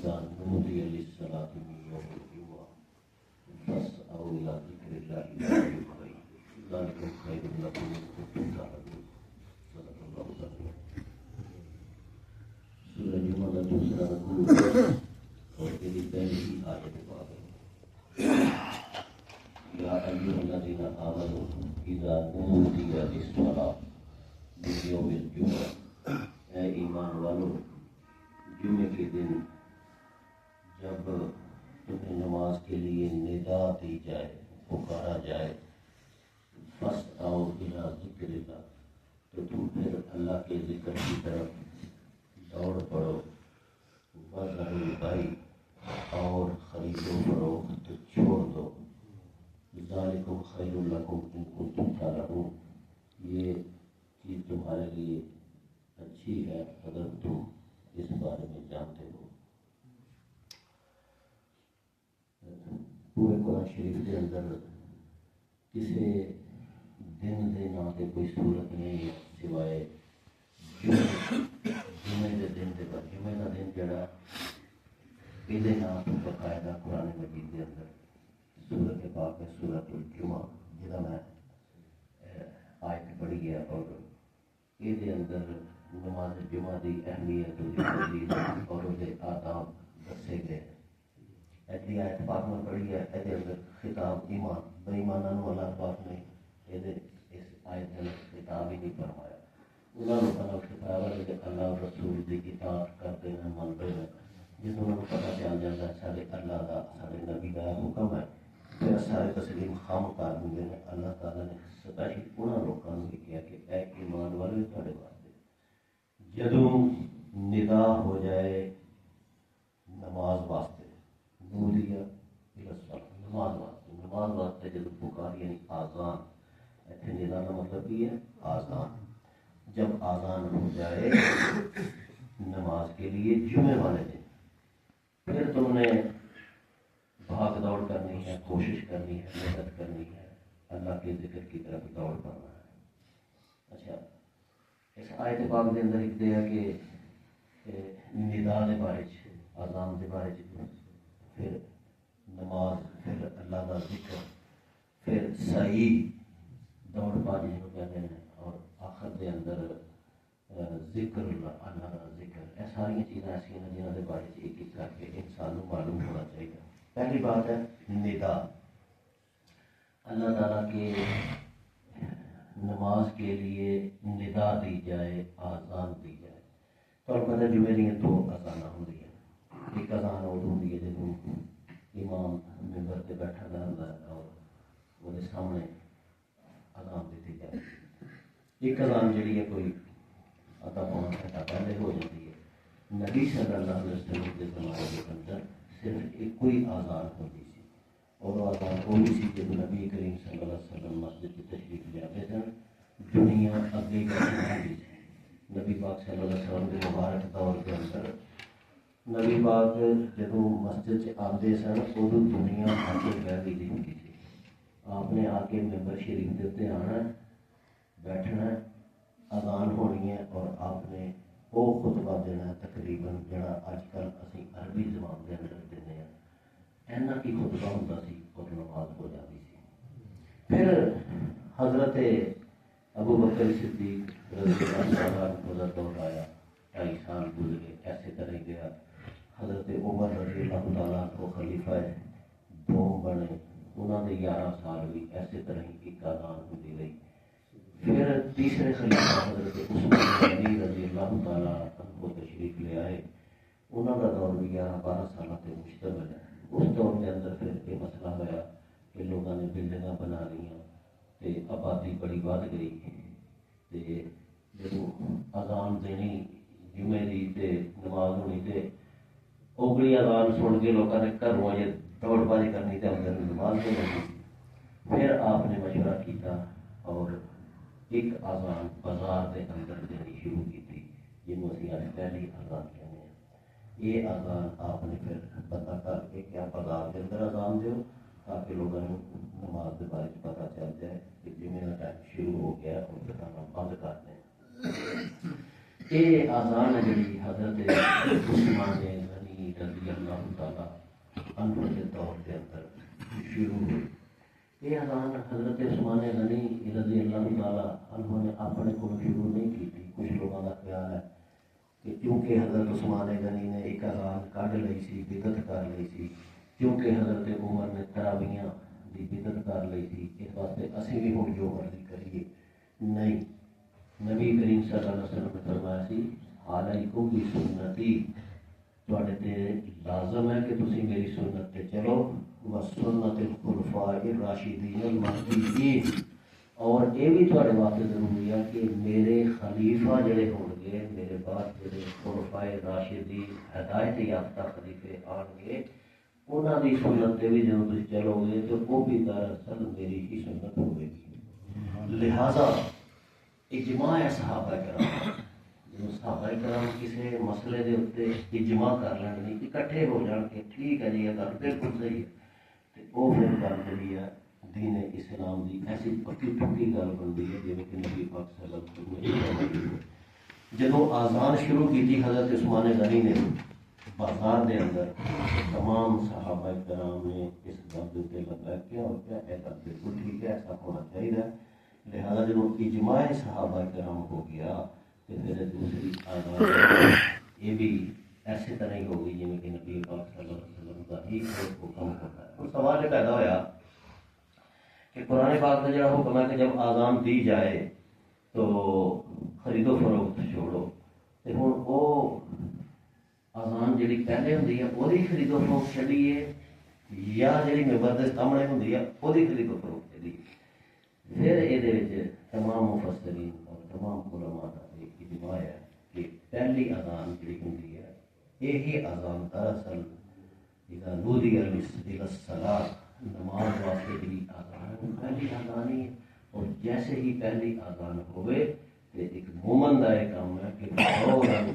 إذا نودي للصلاة من يوم الجمعة فاسعوا إلى ذكر الله وذروا البيع ذلكم خير لكم إن كنتم تعلمون صدق الله العظيم. سورہ جمعہ کا دوسرا رکوع اور اس کی پہلی آیت پاک ہے. یا ایھا الذین آمنوا اذا نودی للصلاة من یوم الجمعہ، اے ایمان والو جمعے کے دن جب تمہیں نماز کے لیے ندا دی جائے، پکارا جائے، فاسعوا الی ذکر اللہ، تو تم پھر اللہ کے ذکر کی طرف دوڑ پڑو، وذروا البیع، اور خرید و فروخت چھوڑ دو، ذالکم خیر لکم ان کنتم تعلمون، یہ چیز تمہارے لیے اچھی ہے اگر تم اس بارے میں جانتے ہو. پورے قرآن شریف کے اندر کسی دن دے نام سے کوئی صورت نہیں ہے سوائے جمعے کے دن دے پر. جمعے کا دن جڑا یہ نام تو باقاعدہ قرآن مجید کے اندر سورت پاک ہے، سورت الجمعہ، جہاں میں آیت پڑھی ہے، اور یہ اندر نماز جمعہ کی اہمیت اور اس کے آداب دسے گئے. ایسی آیت پاک میں پڑھی ہے، یہ اندر خطاب ایمان بے ایمانوں اللہ پاک نے اس آیت میں خطاب ہی نہیں فرمایا. انہوں نے خطاب ہے کہ اللہ اور رسول کی اطاعت کرتے ہیں، مانتے ہیں. جس انہوں نے پتہ چل جاتا ہے سارے اللہ کا سارے نبی کا حکم ہے، پھر سارے تسلیم خام کر دیں. اللہ تعالیٰ نے سپیشل انہوں لوگوں نے کیا کہ اے ایمان والے تھوڑے واسطے جدوں ندا ہو جائے نماز واسطے، نودیا نماز واسطے، نماز واسطے جب پکار یعنی آذان، ایتھے ندا کا مطلب یہ ہے آذان. جب آذان ہو جائے نماز کے لیے جمعے والے دن، پھر تم نے بھاگ دوڑ کرنی ہے، کوشش کرنی ہے، محنت کرنی ہے، اللہ کے ذکر کی طرف دوڑ پڑنا ہے. اچھا، اس آیت پاک کے اندر ایک دے ہے کہ ندا کے بارے آذان کے بارے، پھر نماز، پھر اللہ کا ذکر، پھر صحیح دوڑ پا جس کو کہتے ہیں، اور آخر کے اندر ذکر اللہ کا ذکر. یہ ساری چیزیں ایسی ہیں جنہوں کے بارے ایک ایک کر کے انسان کو معلوم ہونا چاہیے. پہلی بات ہے ندا. اللہ تعالیٰ کے نماز کے لیے ندا دی جائے، آذان دی جائے. تو پتہ جمعے دیا دو اذان ہوتی ہیں. ایک اذان وہ ہوتی ہے جب امام ممبر پہ بیٹھا رہتا ہے اور وہ سامنے اذان دیتی جائے. ایک اذان جڑی ہے کوئی آدھا پونا گھنٹہ پہلے ہو جاتی ہے. نبی صلی اللہ علیہ وسلم کے زمانے کے اندر صرف ایک کوئی آذان ہوتی تھی، اور وہ آذان وہی سی جب نبی کریم صلی اللہ علیہ وسلم مسجد کی تشریف لے آتے تھے. دنیا اگے بڑھتی تھی. نبی پاک صلی اللہ علیہ وسلم کے مبارک دور کے اندر نبی پاک جب مسجد سے آتے سن ادو دنیا آگے بڑھتی ہوتی تھی. آپ نے آ کے ممبر شریف کے اتنے آنا، بیٹھنا، اذان ہونی ہے، اور آپ نے وہ خطبہ دینا ہے تقریباً جڑا اج کل اسی عربی زبان کے اندر دینے ہیں. اینا کی خطبہ ہوتا سی اور نماز ہو جاتی سی. پھر حضرت ابو بکر صدیق رضی اللہ عنہ کا دور آیا، 2.5 سال گزرے، ایسے طرح گیا. حضرت عمر رضی اللہ تعالیٰ کو خلیفہ دوم بنے، انہوں نے 11 سال بھی ایسے طرح ہی ایک اذان ہوتی رہی. پھر تیسرے خلیفہ حضرت عثمان غنی رضی اللہ تعالیٰ عنہ تشریف لے آئے. انہوں کا دور بھی 11-12 سال سے مشتمل ہے. اس دور کے اندر پھر یہ مسئلہ ہوا کہ لوگوں نے بلڈنگاں بنا لی، آبادی بڑی بڑھ گئی. جب اذان دینی جمعے کی نماز ہونی تے اوگلی اذان سن کے لوگوں نے گھروں یہ دوڑ بازی کرنی تے اندر نماز ہو جاتی. پھر آپ نے مشورہ کیا اور ایک اذان بازار کے اندر دینی شروع کی تھی، جنہوں اسی آج پہلی اذان کہنے ہیں. یہ اذان آپ نے پھر پتہ کر کے کیا بازار کے اندر اذان دو تاکہ لوگوں کو نماز کے بارے پتہ چل جائے کہ جمعے کا ٹائم شروع ہو گیا اور پھر بند کر دیں. یہ اذان ہے جی حضرت عثمان غنی رضی اللہ تعالیٰ عنہ کے دور کے اندر شروع ہوئی. یہ اذان حضرت عثمان غنی رضی اللہ تعالیٰ عنہ نے اپنے کو شروع نہیں کی تھی. کچھ لوگوں کا خیال ہے کہ کیونکہ حضرت عثمان غنی نے ایک اذان کਢ لی سی، بدعت کر لی سی، کیونکہ حضرت عمر نے تراویحاں دی بدعت کر لی تھی، اس واسطے اسی بھی ہوں جو مرضی کریے. نہیں، نبی کریم صلی اللہ علیہ وسلم نے فرمایا سی علیکم بسنتی، تواڈے تے لازم ہے کہ تسی میری سنت تے چلو، وسنت الخلفاء الراشدین المہدیین، اور یہ بھی تواڈے واسطے ضروری ہے کہ میرے خلیفہ جڑے ہون گے، میرے بعد جڑے خلفاء راشدین ہدایت یافتہ خلیفے آن گے، انہاں دی سنت تے بھی جدوں تسی چلو گے تو وہ بھی دراصل میری ہی سنت ہوئے گی. لہذا اجماع ہے صحابہ کرام، جب صحابہ کرام کسی مسئلے دے اتنے اجماع کر لیں، نہیں اکٹھے ہو جان کے ٹھیک ہے جی یہ گل بالکل صحیح ہے، تو وہ پھر گل جڑی ہے دین اسلام دی ایسی پکی پکی گل بنتی ہے جی کہ نبی پاک صلی اللہ علیہ وسلم جدوں آزان شروع کی تھی حضرت عثمان غنی نے بازار دے اندر، تمام صحابہ کرام نے اس گل کے لگا کیا اور کیا یہ گل بالکل ٹھیک ہے، ایسا ہونا چاہیے. لہذا جب اجماع صحابہ کرام ہو گیا تو پھر دوسری آزان یہ بھی ایسے طرح ہی ہو گئی جی کہ نبی پاک صلی اللہ علیہ وسلم کا ہی حکم ہوتا ہے. اور سوال یہ پیدا ہوا کہ قرآن پاک کا جڑا حکم ہے کہ جب آزان دی جائے تو خرید و فروخت چھوڑو، تو ہوں وہ آزان جڑی پہلے ہوندی ہے وہی خرید و فروخت چلیے یا جڑی ممبر دے سامنے ہوندی ہے وہی خرید و فروخت چلیے. پھر یہ تمام مفسرین اور تمام علماء کا ایک اجماع ہے کہ پہلی اذان جڑی ہوندی ہے یہی اذان دراصل اذا نودی للصلاۃ، نماز واسطے جڑی اذان پہلی اذان ہی ہے. اور جیسے ہی پہلی اذان ہوئے تو ایک مومن کا یہ کام ہے کہ فوراً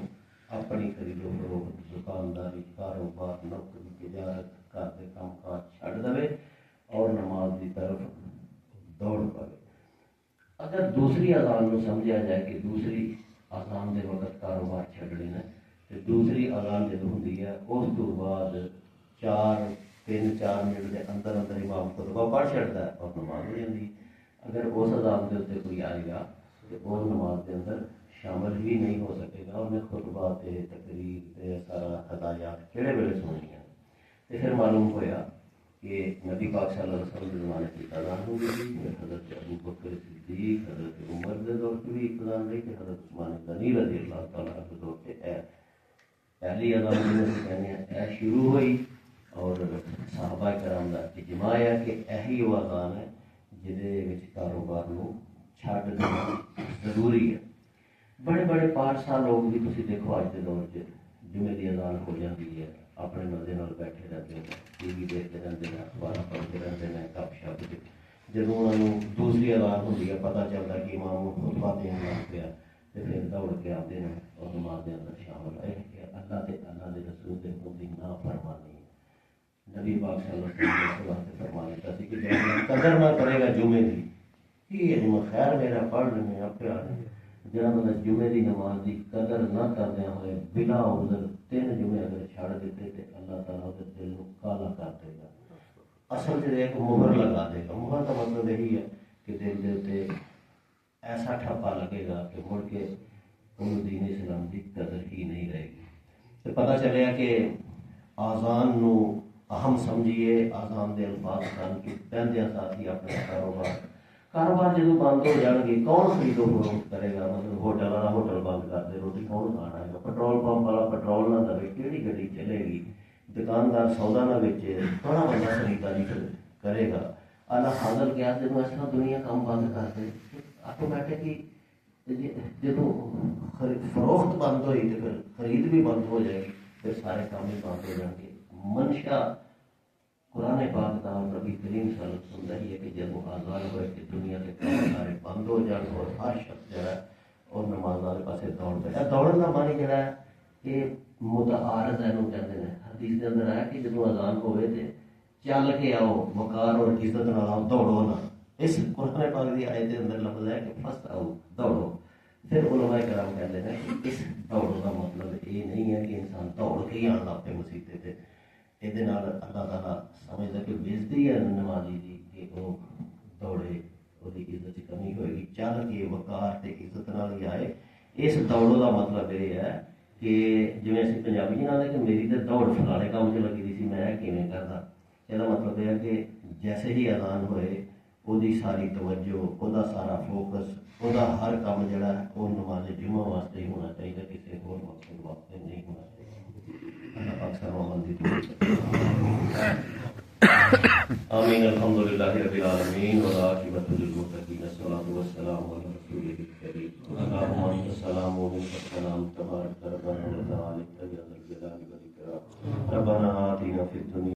اپنی خرید و فروخت، دکانداری، کاروبار، نوکری، تجارت، گھر کے کام کاج چھڈ دے اور نماز کی طرف دوڑ پڑے. اگر دوسری اذان کو سمجھا جائے کہ دوسری اذان کے وقت کاروبار چھڈ لینا، تو دوسری اذان جب ہوتی ہے اس تو بعد 3-4 منٹ کے اندر اندر امام خطبہ پڑھ چڑھتا ہے اور نماز ہو جاتی ہے. اگر اس اذان کے اتنے کوئی آئے گا تو وہ نماز کے اندر شامل ہی نہیں ہو سکے گا. انہیں خطبہ تے تقریر تے سارا ہدایات کہڑے ویلے سننی ہیں. تو پھر معلوم ہوا کہ نبی پاک صلی اللہ علیہ وسلم کے زمانے کی اذان ہو گئی، حضرت ابو بکر صدیق، حضرت عمر کے دور کی بھی اذان رہی کہ حضرت عثمان غنی رضی اللہ تعالیٰ کے دور سے پہلی اذان جنہیں کہنے ہیں اے شروع ہوئی. اور صحابہ کرام کا اجماع ہے کہ یہی وہ اذان ہے جہد کاروبار کو چھڈ دینا ضروری ہے. بڑے بڑے پارسا لوگ بھی تھی دیکھو اج کے دور سے جمعے کی اذان ہو جاتی ہے، اپنے مزے نال بیٹھے رہتے ہیں، ٹی وی دیکھتے رہتے ہیں، اخبار پڑھتے رہتے ہیں، گپ شپ. جب انہوں دوسری اذان ہوتی ہے پتہ چلتا کہ امام خطبہ دینا لگ پیا تو پھر دوڑ کے آتے ہیں اور نماز کے اندر شامل ہے کہ اللہ کے رسول کے حکم کی نافرمانی ہے. نبی پاک صلی اللہ علیہ وسلم نے فرما دیتا سی کہ جب قدر نہ کرے گا جمعے کی یہ خیر میرا پڑھ لیں آپ جب مطلب جمعے کی نماز کی قدر نہ کردیا ہوئے بلا عذر 3 جمعے اگر چھڑ دیتے تو اللہ تعالیٰ اس دل کو کالا کر دے گا. اصل سے ایک مہر لگا دے گا. مہر کا مطلب یہی ہے کہ دل کے اتنے ایسا ٹھپا لگے گا کہ مڑ کے انہوں دین اسلام کی قدر ہی نہیں رہے گی. تو پتہ چلے کہ آزان نو اہم سمجھیے، آزان دے الفاظ کن کہ پہندیاں ساتھ ہی اپنا کاروبار جدوں بند ہو جان گے کون خرید و فروخت کرے گا. مطلب ہوٹل والا ہوٹل بند کر دے روٹی کون کھانا ہے گا، پیٹرول پمپ والا پیٹرول نہ دے کہڑی گڈی چلے گی، دکاندار سودا نہ بیچے تھوڑا بندہ خریداری کرے گا. اللہ حاضر کیا جب اس طرح دنیا کام بند کر دے آٹومیٹکلی جدوں فروخت بند ہوئی تو پھر خرید بھی بند ہو جائے گی، پھر سارے کام بھی بند ہو جائیں گے. منشا قرآن پاک کا اور نبی کریم صلی اللہ علیہ وسلم ہے کہ جب وہ آزاد ہوئے کہ دنیا کے کام سارے بند ہو جان اور ہر شخص جو ہے اور نماز والے پاسے دوڑ پہ. دوڑن کا معنی جڑا ہے یہ متعارض ہے کہتے ہیں. حدیث کے اندر ہے کہ جب اذان ہوئے تو چل کے آؤ، وقار اور عزت نال آؤ، دوڑو نہ. اس قرآن پاک کی آیت کے اندر لفظ ہے کہ فسٹ آؤ، دوڑو. پھر علماء کرام کہتے ہیں کہ اس دوڑ کا مطلب یہ نہیں ہے کہ انسان دوڑ کے ہی آن لگ پے مسیطے تے یہ اللہ تعالیٰ سمجھتا کہ بےزتی ہے نمازی کی کہ وہ دوڑے وہ عزت کی کمی ہوئے گی، چل کے وقار تے عزت نال ہی آئے۔ اس دوڑ کا مطلب یہ ہے کہ جی اِسی پنجابی جی آتے کہ میری تو دوڑ فلانے کام چ لگی سی میں کیویں کردا، یہ مطلب یہ ہے کہ جیسے ہی اذان ہوئے وہ ساری توجہ وہ سارا فوکس وہ ہر کام جڑا ہے وہ نماز جمعہ واسطے ہی ہونا چاہیے، کسی اور مقصد واسطے نہیں ہونا چاہیے۔ اللہ پاک سارا بندی آمین۔ الحمدللہ رب العالمین والعاقبۃ للمتقین، الصلاۃ والسلام علی رسولہ الکریم، اللہم انت السلام و منک السلام، تبارک ربنا و تعالی یا ذا الجلال والاکرام۔ ربنا آتنا فی الدنیا